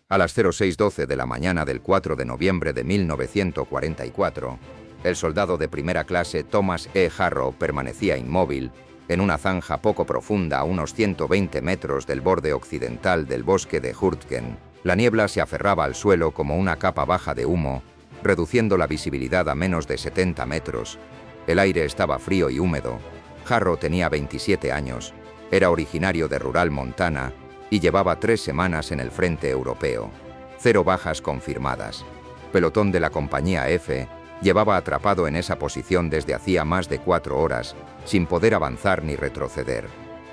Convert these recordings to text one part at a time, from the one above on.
A las 06:12 de la mañana del 4 de noviembre de 1944, el soldado de primera clase Thomas E. Harrow permanecía inmóvil en una zanja poco profunda a unos 120 metros del borde occidental del bosque de Hurtgen. La niebla se aferraba al suelo como una capa baja de humo, reduciendo la visibilidad a menos de 70 metros. El aire estaba frío y húmedo. Harrow tenía 27 años, era originario de Rural, Montana, y llevaba 3 semanas en el frente europeo. 0 bajas confirmadas. Pelotón de la compañía F llevaba atrapado en esa posición desde hacía más de 4 horas, sin poder avanzar ni retroceder.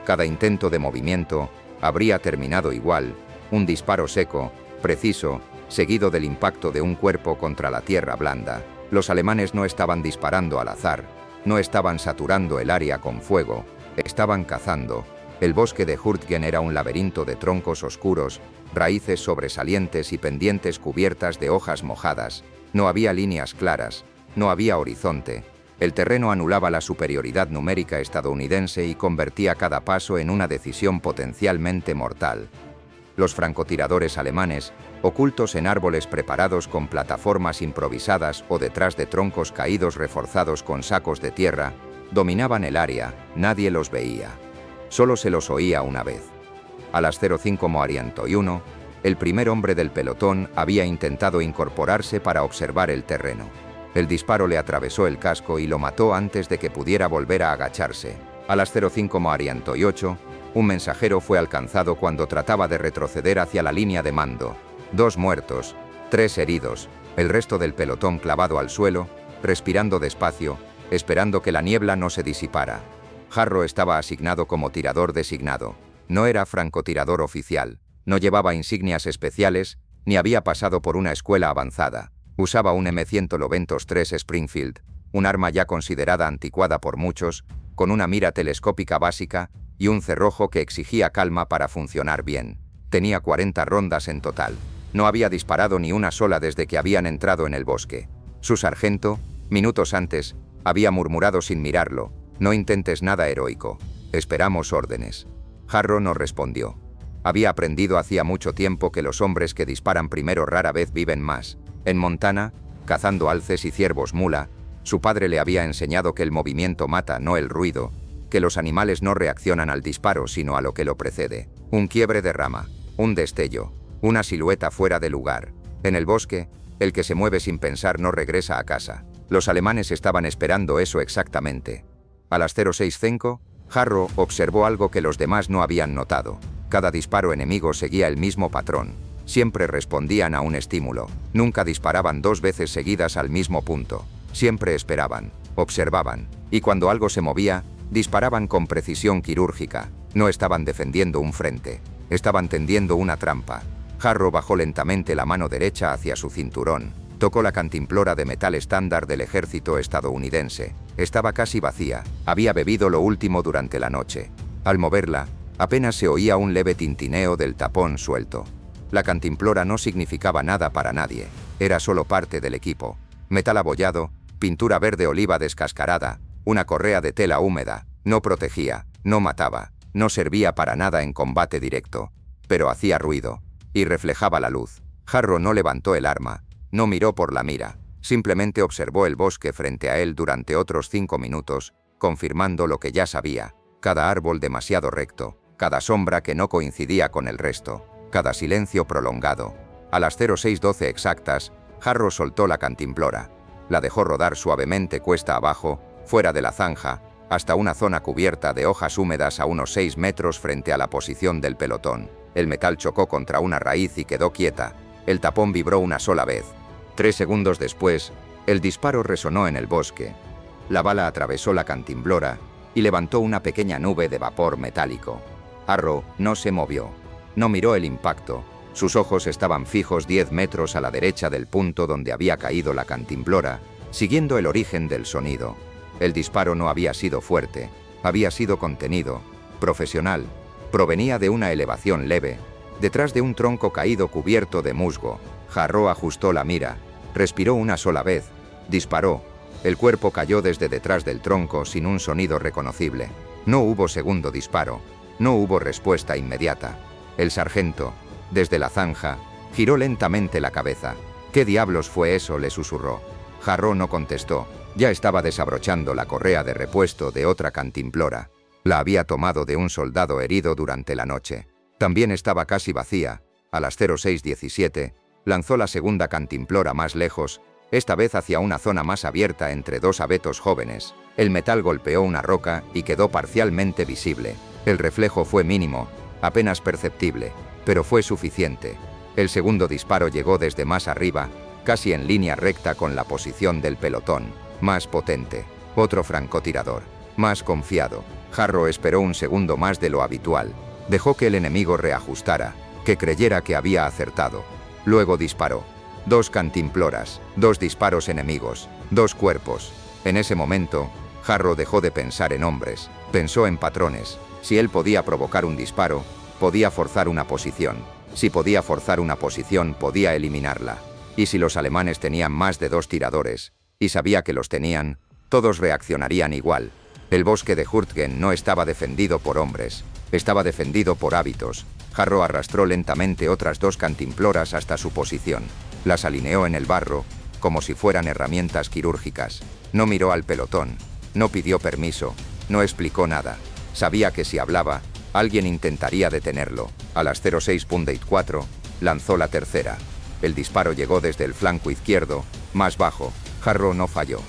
Cada intento de movimiento habría terminado igual, un disparo seco, preciso, seguido del impacto de un cuerpo contra la tierra blanda. Los alemanes no estaban disparando al azar, no estaban saturando el área con fuego, estaban cazando. El bosque de Hurtgen era un laberinto de troncos oscuros, raíces sobresalientes y pendientes cubiertas de hojas mojadas. No había líneas claras, no había horizonte. El terreno anulaba la superioridad numérica estadounidense y convertía cada paso en una decisión potencialmente mortal. Los francotiradores alemanes, ocultos en árboles preparados con plataformas improvisadas o detrás de troncos caídos reforzados con sacos de tierra, dominaban el área, nadie los veía. Solo se los oía una vez. A las 05:41, el primer hombre del pelotón había intentado incorporarse para observar el terreno. El disparo le atravesó el casco y lo mató antes de que pudiera volver a agacharse. A las 05:48, un mensajero fue alcanzado cuando trataba de retroceder hacia la línea de mando. 2 muertos, 3 heridos, el resto del pelotón clavado al suelo, respirando despacio, esperando que la niebla no se disipara. Harrow estaba asignado como tirador designado. No era francotirador oficial, no llevaba insignias especiales, ni había pasado por una escuela avanzada. Usaba un M193 Springfield, un arma ya considerada anticuada por muchos, con una mira telescópica básica y un cerrojo que exigía calma para funcionar bien. Tenía 40 rondas en total. No había disparado ni una sola desde que habían entrado en el bosque. Su sargento, minutos antes, había murmurado sin mirarlo: «No intentes nada heroico. Esperamos órdenes». Harrow no respondió. Había aprendido hacía mucho tiempo que los hombres que disparan primero rara vez viven más. En Montana, cazando alces y ciervos mula, su padre le había enseñado que el movimiento mata, no el ruido, que los animales no reaccionan al disparo sino a lo que lo precede. Un quiebre de rama, un destello, una silueta fuera de lugar. En el bosque, el que se mueve sin pensar no regresa a casa. Los alemanes estaban esperando eso exactamente. A las 06:05, Harrow observó algo que los demás no habían notado. Cada disparo enemigo seguía el mismo patrón. Siempre respondían a un estímulo. Nunca disparaban 2 veces seguidas al mismo punto. Siempre esperaban, observaban, y cuando algo se movía, disparaban con precisión quirúrgica. No estaban defendiendo un frente, estaban tendiendo una trampa. Harrow bajó lentamente la mano derecha hacia su cinturón. Tocó la cantimplora de metal estándar del ejército estadounidense. Estaba casi vacía, había bebido lo último durante la noche. Al moverla, apenas se oía un leve tintineo del tapón suelto. La cantimplora no significaba nada para nadie, era solo parte del equipo. Metal abollado, pintura verde oliva descascarada, una correa de tela húmeda, no protegía, no mataba, no servía para nada en combate directo, pero hacía ruido, y reflejaba la luz. Harrow no levantó el arma, no miró por la mira, simplemente observó el bosque frente a él durante otros 5 minutos, confirmando lo que ya sabía: cada árbol demasiado recto, cada sombra que no coincidía con el resto, cada silencio prolongado. A las 06:12 exactas, Harrow soltó la cantimplora. La dejó rodar suavemente cuesta abajo, fuera de la zanja, hasta una zona cubierta de hojas húmedas a unos 6 metros frente a la posición del pelotón. El metal chocó contra una raíz y quedó quieta. El tapón vibró una sola vez. 3 segundos después, el disparo resonó en el bosque. La bala atravesó la cantimplora y levantó una pequeña nube de vapor metálico. Harrow no se movió. No miró el impacto. Sus ojos estaban fijos 10 metros a la derecha del punto donde había caído la cantimplora, siguiendo el origen del sonido. El disparo no había sido fuerte, había sido contenido, profesional. Provenía de una elevación leve, detrás de un tronco caído cubierto de musgo. Harrow ajustó la mira, respiró una sola vez, disparó. El cuerpo cayó desde detrás del tronco sin un sonido reconocible. No hubo segundo disparo, no hubo respuesta inmediata. El sargento, desde la zanja, Giró lentamente la cabeza. «¿Qué diablos fue eso?», le susurró. Jarro no contestó. Ya estaba desabrochando la correa de repuesto de otra cantimplora. La había tomado de un soldado herido durante la noche. También estaba casi vacía. A las 06:17, lanzó la segunda cantimplora más lejos, esta vez hacia una zona más abierta entre dos abetos jóvenes. El metal golpeó una roca y quedó parcialmente visible. El reflejo fue mínimo, apenas perceptible, pero fue suficiente. El segundo disparo llegó desde más arriba, casi en línea recta con la posición del pelotón. Más potente. Otro francotirador. Más confiado. Jarro esperó un segundo más de lo habitual. Dejó que el enemigo reajustara, que creyera que había acertado. Luego disparó. 2 cantimploras, 2 disparos enemigos, 2 cuerpos. En ese momento, Jarro dejó de pensar en hombres, pensó en patrones. Si él podía provocar un disparo, podía forzar una posición. Si podía forzar una posición, podía eliminarla. Y si los alemanes tenían más de 2 tiradores, y sabía que los tenían, todos reaccionarían igual. El bosque de Hurtgen no estaba defendido por hombres, estaba defendido por hábitos. Jarro arrastró lentamente otras 2 cantimploras hasta su posición. Las alineó en el barro, como si fueran herramientas quirúrgicas. No miró al pelotón, no pidió permiso, no explicó nada. Sabía que si hablaba, alguien intentaría detenerlo. A las 06:4, lanzó la tercera. El disparo llegó desde el flanco izquierdo, más bajo. Jarro no falló.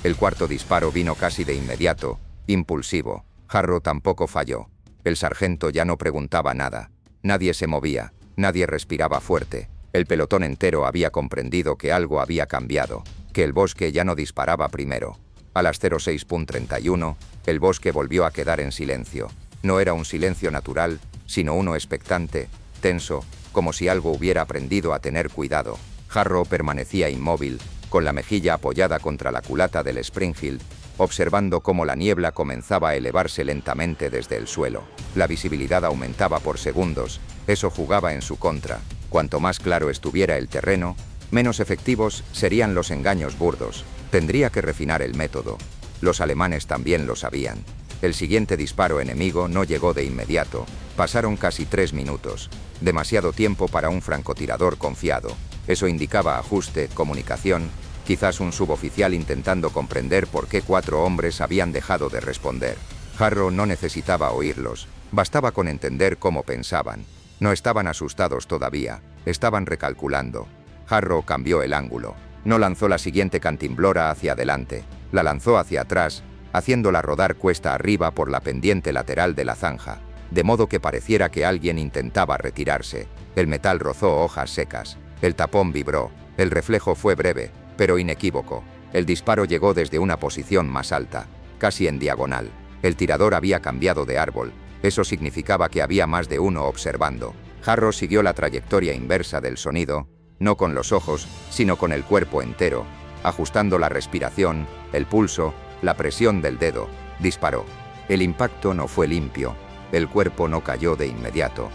El cuarto disparo vino casi de inmediato, impulsivo. Jarro tampoco falló. El sargento ya no preguntaba nada. Nadie se movía, nadie respiraba fuerte. El pelotón entero había comprendido que algo había cambiado, que el bosque ya no disparaba primero. A las 06:31, el bosque volvió a quedar en silencio. No era un silencio natural, sino uno expectante, tenso, como si algo hubiera aprendido a tener cuidado. Jarro permanecía inmóvil, con la mejilla apoyada contra la culata del Springfield, observando cómo la niebla comenzaba a elevarse lentamente desde el suelo. La visibilidad aumentaba por segundos, eso jugaba en su contra. Cuanto más claro estuviera el terreno, menos efectivos serían los engaños burdos. Tendría que refinar el método. Los alemanes también lo sabían. El siguiente disparo enemigo no llegó de inmediato. Pasaron casi 3 minutos. Demasiado tiempo para un francotirador confiado. Eso indicaba ajuste, comunicación, quizás un suboficial intentando comprender por qué 4 hombres habían dejado de responder. Jarro no necesitaba oírlos, bastaba con entender cómo pensaban. No estaban asustados todavía, estaban recalculando. Jarro cambió el ángulo. No lanzó la siguiente cantimplora hacia adelante, la lanzó hacia atrás, haciéndola rodar cuesta arriba por la pendiente lateral de la zanja, de modo que pareciera que alguien intentaba retirarse. El metal rozó hojas secas, el tapón vibró, el reflejo fue breve, pero inequívoco. El disparo llegó desde una posición más alta, casi en diagonal. El tirador había cambiado de árbol, eso significaba que había más de uno observando. Jarro siguió la trayectoria inversa del sonido, no con los ojos, sino con el cuerpo entero, ajustando la respiración, el pulso, la presión del dedo. Disparó. El impacto no fue limpio, el cuerpo no cayó de inmediato.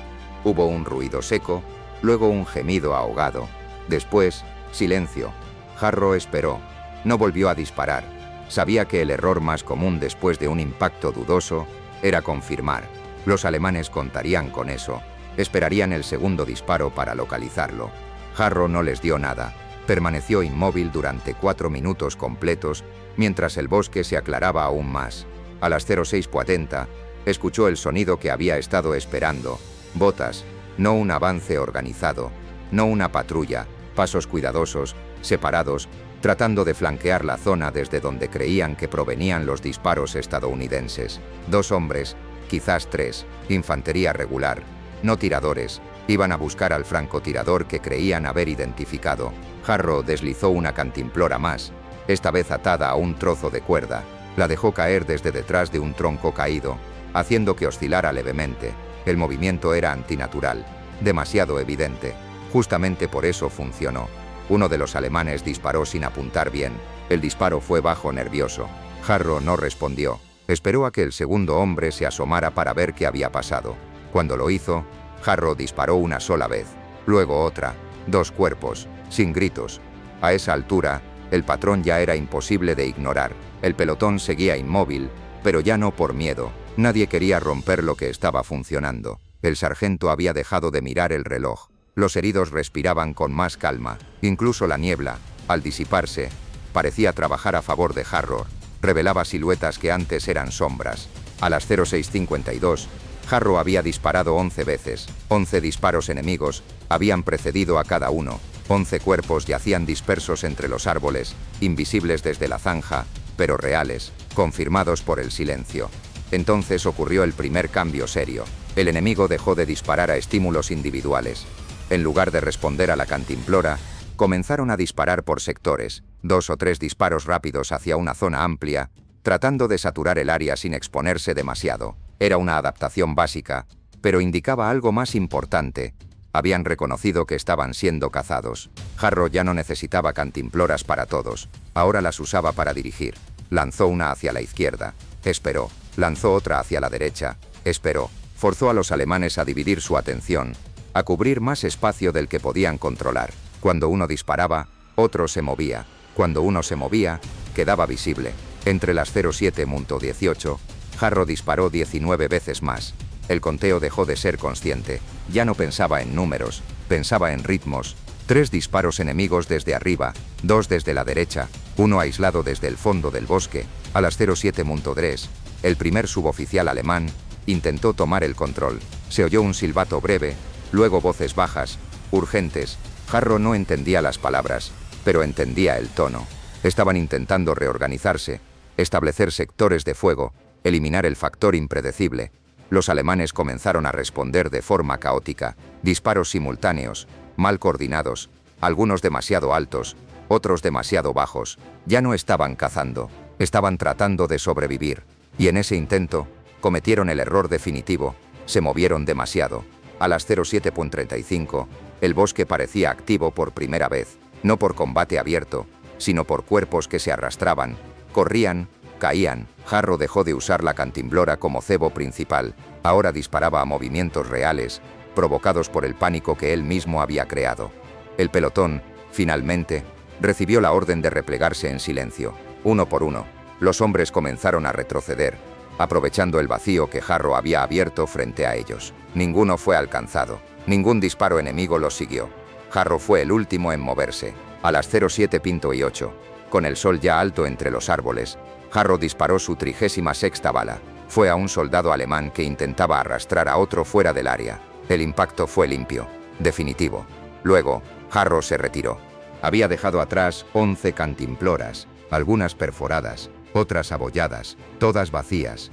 Hubo un ruido seco, luego un gemido ahogado. Después, silencio. Jarro esperó. No volvió a disparar. Sabía que el error más común después de un impacto dudoso era confirmar. Los alemanes contarían con eso. Esperarían el segundo disparo para localizarlo. Jarro no les dio nada. Permaneció inmóvil durante 4 minutos completos, mientras el bosque se aclaraba aún más. A las 06:40, escuchó el sonido que había estado esperando. Botas, no un avance organizado, no una patrulla, pasos cuidadosos, separados, tratando de flanquear la zona desde donde creían que provenían los disparos estadounidenses. 2 hombres, quizás 3, infantería regular, no tiradores, iban a buscar al francotirador que creían haber identificado. Jarro deslizó una cantimplora más, esta vez atada a un trozo de cuerda. La dejó caer desde detrás de un tronco caído, haciendo que oscilara levemente. El movimiento era antinatural, demasiado evidente. Justamente por eso funcionó. Uno de los alemanes disparó sin apuntar bien. El disparo fue bajo, nervioso. Jarro no respondió. Esperó a que el segundo hombre se asomara para ver qué había pasado. Cuando lo hizo, Jarro disparó una sola vez, luego otra, 2 cuerpos, sin gritos. A esa altura, el patrón ya era imposible de ignorar. El pelotón seguía inmóvil, pero ya no por miedo. Nadie quería romper lo que estaba funcionando. El sargento había dejado de mirar el reloj. Los heridos respiraban con más calma. Incluso la niebla, al disiparse, parecía trabajar a favor de Harrow. Revelaba siluetas que antes eran sombras. A las 06:52, Harrow había disparado 11 veces. 11 disparos enemigos habían precedido a cada uno. 11 cuerpos yacían dispersos entre los árboles, invisibles desde la zanja, pero reales, confirmados por el silencio. Entonces ocurrió el primer cambio serio. El enemigo dejó de disparar a estímulos individuales. En lugar de responder a la cantimplora, comenzaron a disparar por sectores, 2 o 3 disparos rápidos hacia una zona amplia, tratando de saturar el área sin exponerse demasiado. Era una adaptación básica, pero indicaba algo más importante. Habían reconocido que estaban siendo cazados. Harrow ya no necesitaba cantimploras para todos, ahora las usaba para dirigir. Lanzó una hacia la izquierda, esperó, lanzó otra hacia la derecha, esperó, forzó a los alemanes a dividir su atención, a cubrir más espacio del que podían controlar. Cuando uno disparaba, otro se movía. Cuando uno se movía, quedaba visible. Entre las 07:18, Harrow disparó 19 veces más. El conteo dejó de ser consciente. Ya no pensaba en números, pensaba en ritmos. 3 disparos enemigos desde arriba, 2 desde la derecha, 1 aislado desde el fondo del bosque. A las 07:3, el primer suboficial alemán intentó tomar el control. Se oyó un silbato breve, luego voces bajas, urgentes. Harrow no entendía las palabras, pero entendía el tono. Estaban intentando reorganizarse, establecer sectores de fuego, eliminar el factor impredecible. Los alemanes comenzaron a responder de forma caótica, disparos simultáneos, mal coordinados, algunos demasiado altos, otros demasiado bajos. Ya no estaban cazando, estaban tratando de sobrevivir. Y en ese intento, cometieron el error definitivo, se movieron demasiado. A las 07:35, el bosque parecía activo por primera vez, no por combate abierto, sino por cuerpos que se arrastraban, corrían, caían. Harrow dejó de usar la cantimplora como cebo principal, ahora disparaba a movimientos reales, provocados por el pánico que él mismo había creado. El pelotón, finalmente, recibió la orden de replegarse en silencio. Uno por uno, los hombres comenzaron a retroceder, aprovechando el vacío que Harrow había abierto frente a ellos. Ninguno fue alcanzado, ningún disparo enemigo los siguió. Harrow fue el último en moverse. A las 07:08, con el sol ya alto entre los árboles, Harrow disparó su 36ª bala. Fue a un soldado alemán que intentaba arrastrar a otro fuera del área. El impacto fue limpio, definitivo. Luego, Harrow se retiró. Había dejado atrás 11 cantimploras, algunas perforadas, otras abolladas, todas vacías.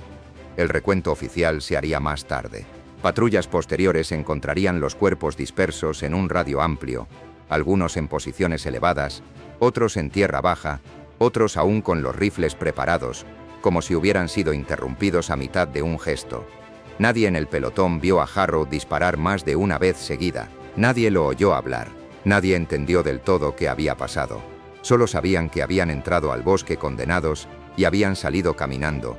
El recuento oficial se haría más tarde. Patrullas posteriores encontrarían los cuerpos dispersos en un radio amplio, algunos en posiciones elevadas, otros en tierra baja, otros aún con los rifles preparados, como si hubieran sido interrumpidos a mitad de un gesto. Nadie en el pelotón vio a Harrow disparar más de una vez seguida. Nadie lo oyó hablar. Nadie entendió del todo qué había pasado. Solo sabían que habían entrado al bosque condenados y habían salido caminando.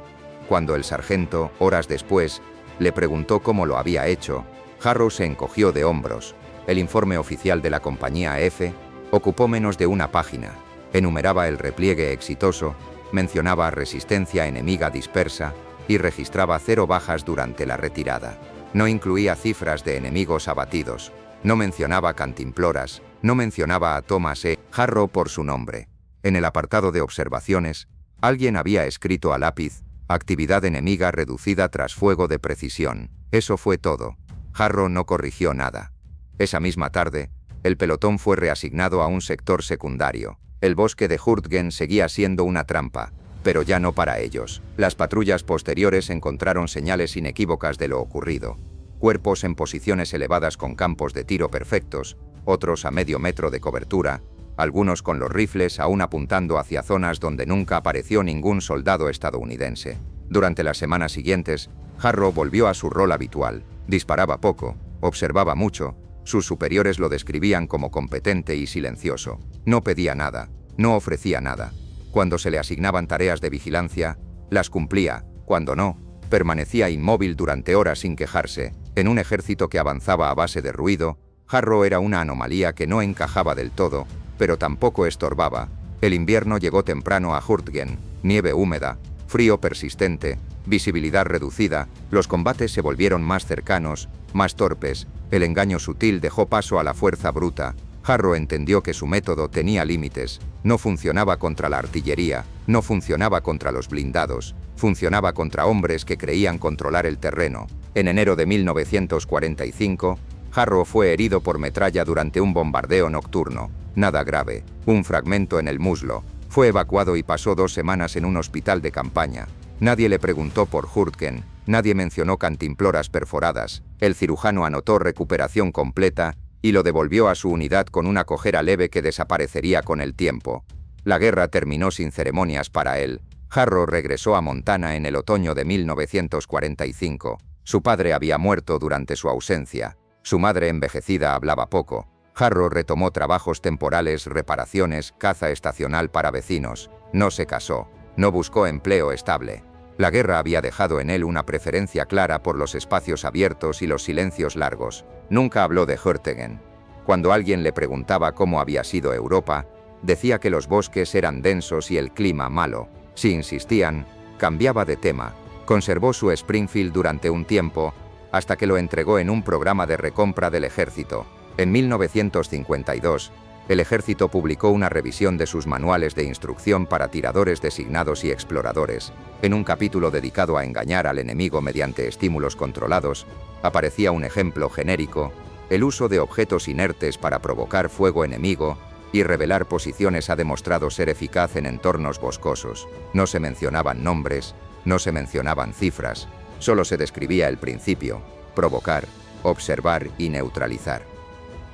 Cuando el sargento, horas después, le preguntó cómo lo había hecho, Harrow se encogió de hombros. El informe oficial de la compañía F ocupó menos de una página. Enumeraba el repliegue exitoso, mencionaba resistencia enemiga dispersa y registraba 0 bajas durante la retirada. No incluía cifras de enemigos abatidos, no mencionaba cantimploras, no mencionaba a Thomas E. Harrow por su nombre. En el apartado de observaciones, alguien había escrito a lápiz: actividad enemiga reducida tras fuego de precisión. Eso fue todo. Harrow no corrigió nada. Esa misma tarde, el pelotón fue reasignado a un sector secundario. El bosque de Hurtgen seguía siendo una trampa, pero ya no para ellos. Las patrullas posteriores encontraron señales inequívocas de lo ocurrido. Cuerpos en posiciones elevadas con campos de tiro perfectos, otros a medio metro de cobertura, algunos con los rifles aún apuntando hacia zonas donde nunca apareció ningún soldado estadounidense. Durante las semanas siguientes, Harrow volvió a su rol habitual. Disparaba poco, observaba mucho. Sus superiores lo describían como competente y silencioso. No pedía nada, no ofrecía nada. Cuando se le asignaban tareas de vigilancia, las cumplía. Cuando no, permanecía inmóvil durante horas sin quejarse. En un ejército que avanzaba a base de ruido, Harrow era una anomalía que no encajaba del todo, pero tampoco estorbaba. El invierno llegó temprano a Hurtgen, nieve húmeda, frío persistente, visibilidad reducida. Los combates se volvieron más cercanos, más torpes. El engaño sutil dejó paso a la fuerza bruta. Harrow entendió que su método tenía límites. No funcionaba contra la artillería, no funcionaba contra los blindados, funcionaba contra hombres que creían controlar el terreno. En enero de 1945, Harrow fue herido por metralla durante un bombardeo nocturno. Nada grave, un fragmento en el muslo. Fue evacuado y pasó 2 semanas en un hospital de campaña. Nadie le preguntó por Hurtgen, nadie mencionó cantimploras perforadas. El cirujano anotó recuperación completa y lo devolvió a su unidad con una cojera leve que desaparecería con el tiempo. La guerra terminó sin ceremonias para él. Harrow regresó a Montana en el otoño de 1945. Su padre había muerto durante su ausencia. Su madre envejecida hablaba poco. Harrow retomó trabajos temporales, reparaciones, caza estacional para vecinos. No se casó. No buscó empleo estable. La guerra había dejado en él una preferencia clara por los espacios abiertos y los silencios largos. Nunca habló de Hurtgen. Cuando alguien le preguntaba cómo había sido Europa, decía que los bosques eran densos y el clima malo. Si insistían, cambiaba de tema. Conservó su Springfield durante un tiempo, hasta que lo entregó en un programa de recompra del ejército. En 1952, el ejército publicó una revisión de sus manuales de instrucción para tiradores designados y exploradores. En un capítulo dedicado a engañar al enemigo mediante estímulos controlados, aparecía un ejemplo genérico: el uso de objetos inertes para provocar fuego enemigo y revelar posiciones ha demostrado ser eficaz en entornos boscosos. No se mencionaban nombres, no se mencionaban cifras, solo se describía el principio: provocar, observar y neutralizar.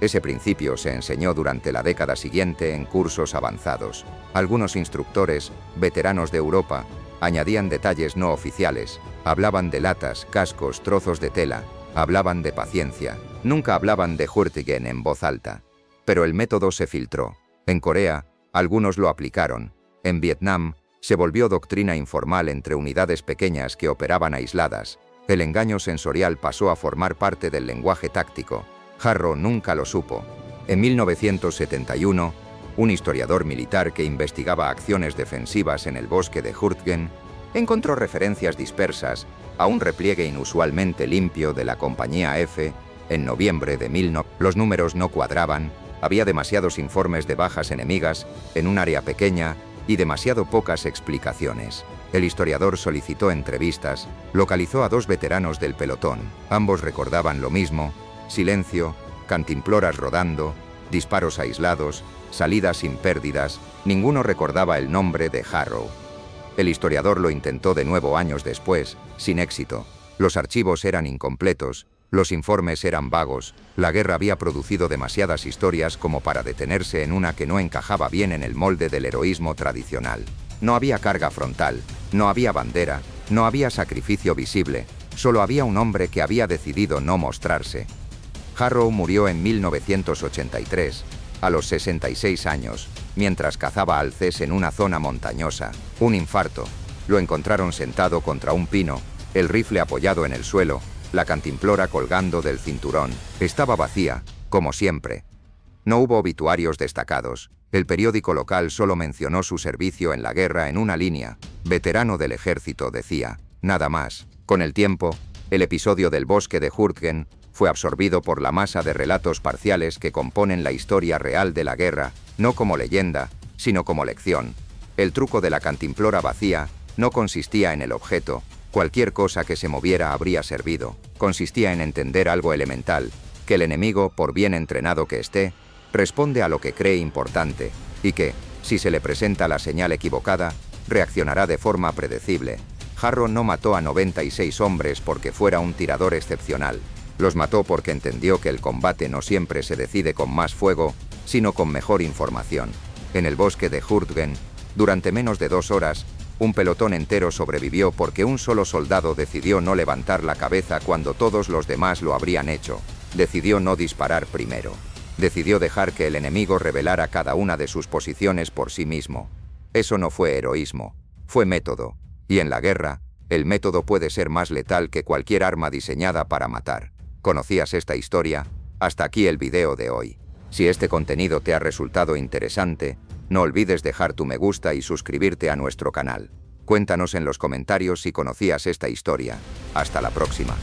Ese principio se enseñó durante la década siguiente en cursos avanzados. Algunos instructores, veteranos de Europa, añadían detalles no oficiales, hablaban de latas, cascos, trozos de tela, hablaban de paciencia, nunca hablaban de Hurtgen en voz alta. Pero el método se filtró. En Corea, algunos lo aplicaron. En Vietnam, se volvió doctrina informal entre unidades pequeñas que operaban aisladas. El engaño sensorial pasó a formar parte del lenguaje táctico. Harrow nunca lo supo. En 1971, un historiador militar que investigaba acciones defensivas en el bosque de Hurtgen encontró referencias dispersas a un repliegue inusualmente limpio de la compañía F en noviembre de 1900. Los números no cuadraban, había demasiados informes de bajas enemigas en un área pequeña y demasiado pocas explicaciones. El historiador solicitó entrevistas, localizó a 2 veteranos del pelotón. Ambos recordaban lo mismo: silencio, cantimploras rodando, disparos aislados, salidas sin pérdidas. Ninguno recordaba el nombre de Harrow. El historiador lo intentó de nuevo años después, sin éxito. Los archivos eran incompletos, los informes eran vagos, la guerra había producido demasiadas historias como para detenerse en una que no encajaba bien en el molde del heroísmo tradicional. No había carga frontal, no había bandera, no había sacrificio visible, solo había un hombre que había decidido no mostrarse. Harrow murió en 1983, a los 66 años, mientras cazaba alces en una zona montañosa. Un infarto. Lo encontraron sentado contra un pino, el rifle apoyado en el suelo, la cantimplora colgando del cinturón. Estaba vacía, como siempre. No hubo obituarios destacados. El periódico local solo mencionó su servicio en la guerra en una línea: veterano del ejército, decía. Nada más. Con el tiempo, el episodio del bosque de Hurtgen fue absorbido por la masa de relatos parciales que componen la historia real de la guerra, no como leyenda, sino como lección. El truco de la cantimplora vacía no consistía en el objeto, cualquier cosa que se moviera habría servido. Consistía en entender algo elemental: que el enemigo, por bien entrenado que esté, responde a lo que cree importante, y que, si se le presenta la señal equivocada, reaccionará de forma predecible. Harrow no mató a 96 hombres porque fuera un tirador excepcional. Los mató porque entendió que el combate no siempre se decide con más fuego, sino con mejor información. En el bosque de Hurtgen, durante menos de 2 horas, un pelotón entero sobrevivió porque un solo soldado decidió no levantar la cabeza cuando todos los demás lo habrían hecho. Decidió no disparar primero. Decidió dejar que el enemigo revelara cada una de sus posiciones por sí mismo. Eso no fue heroísmo, fue método. Y en la guerra, el método puede ser más letal que cualquier arma diseñada para matar. ¿Conocías esta historia? Hasta aquí el video de hoy. Si este contenido te ha resultado interesante, no olvides dejar tu me gusta y suscribirte a nuestro canal. Cuéntanos en los comentarios si conocías esta historia. Hasta la próxima.